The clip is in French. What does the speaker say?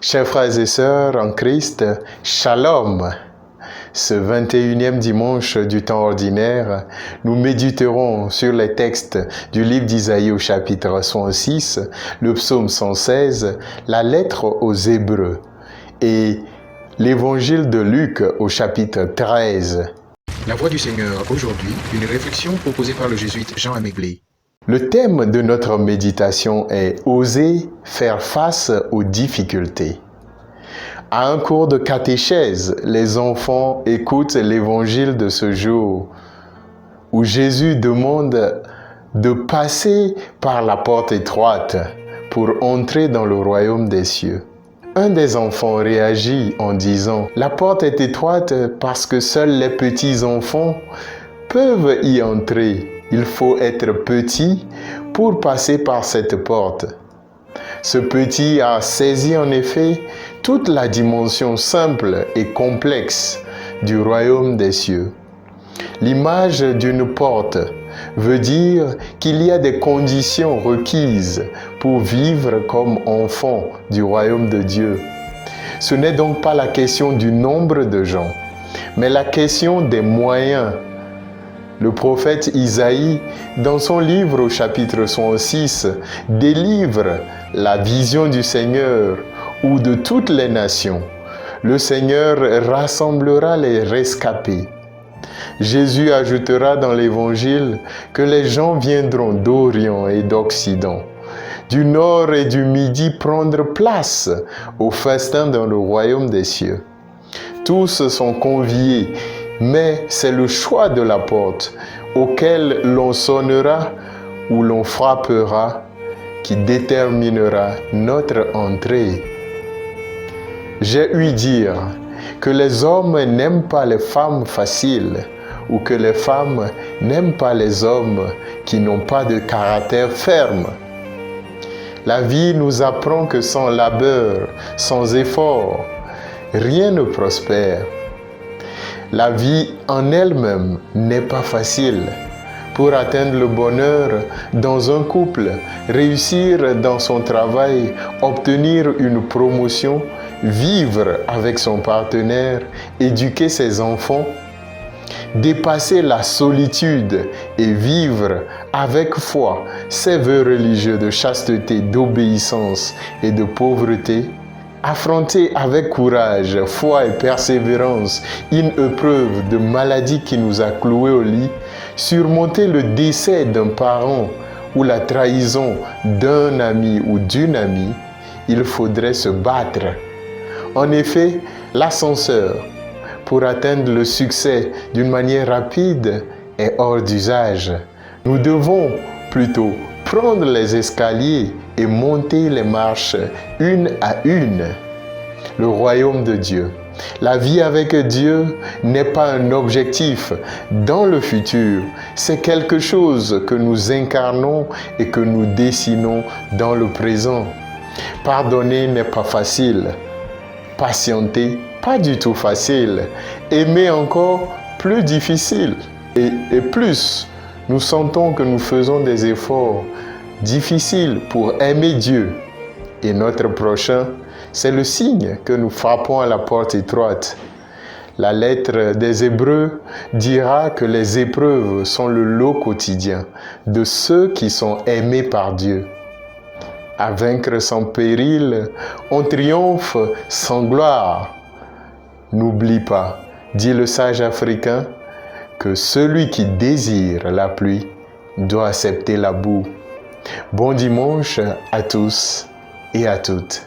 Chers frères et sœurs en Christ, Shalom. Ce 21e dimanche du temps ordinaire, nous méditerons sur les textes du livre d'Isaïe au chapitre 106, le psaume 116, la lettre aux Hébreux et l'évangile de Luc au chapitre 13. La voix du Seigneur aujourd'hui, une réflexion proposée par le jésuite Jean Améglé. Le thème de notre méditation est « Oser faire face aux difficultés ». À un cours de catéchèse, les enfants écoutent l'évangile de ce jour où Jésus demande de passer par la porte étroite pour entrer dans le royaume des cieux. Un des enfants réagit en disant « La porte est étroite parce que seuls les petits enfants peuvent y entrer. Il faut être petit pour passer par cette porte. » Ce petit a saisi en effet toute la dimension simple et complexe du royaume des cieux. L'image d'une porte veut dire qu'il y a des conditions requises pour vivre comme enfant du royaume de Dieu. Ce n'est donc pas la question du nombre de gens, mais la question des moyens. Le prophète Isaïe, dans son livre au chapitre 106, délivre la vision du Seigneur ou de toutes les nations. Le Seigneur rassemblera les rescapés. Jésus ajoutera dans l'Évangile que les gens viendront d'Orient et d'Occident, du Nord et du Midi prendre place au festin dans le royaume des cieux. Tous sont conviés, mais c'est le choix de la porte auquel l'on sonnera ou l'on frappera qui déterminera notre entrée. J'ai ouï dire que les hommes n'aiment pas les femmes faciles ou que les femmes n'aiment pas les hommes qui n'ont pas de caractère ferme. La vie nous apprend que sans labeur, sans effort, rien ne prospère. La vie en elle-même n'est pas facile. Pour atteindre le bonheur dans un couple, réussir dans son travail, obtenir une promotion, vivre avec son partenaire, éduquer ses enfants, dépasser la solitude et vivre avec foi ses vœux religieux de chasteté, d'obéissance et de pauvreté, affronter avec courage, foi et persévérance une épreuve de maladie qui nous a cloués au lit, surmonter le décès d'un parent ou la trahison d'un ami ou d'une amie, il faudrait se battre. En effet, l'ascenseur, pour atteindre le succès d'une manière rapide, est hors d'usage. Nous devons plutôt prendre les escaliers et monter les marches une à une. Le royaume de Dieu. La vie avec Dieu n'est pas un objectif dans le futur, c'est quelque chose que nous incarnons et que nous dessinons dans le présent. Pardonner n'est pas facile. Patienter, pas du tout facile. Aimer encore, plus difficile. Et plus, nous sentons que nous faisons des efforts difficiles pour aimer Dieu et notre prochain, c'est le signe que nous frappons à la porte étroite. La lettre des Hébreux dira que les épreuves sont le lot quotidien de ceux qui sont aimés par Dieu. À vaincre sans péril, on triomphe sans gloire. N'oublie pas, dit le sage africain, que celui qui désire la pluie doit accepter la boue. Bon dimanche à tous et à toutes.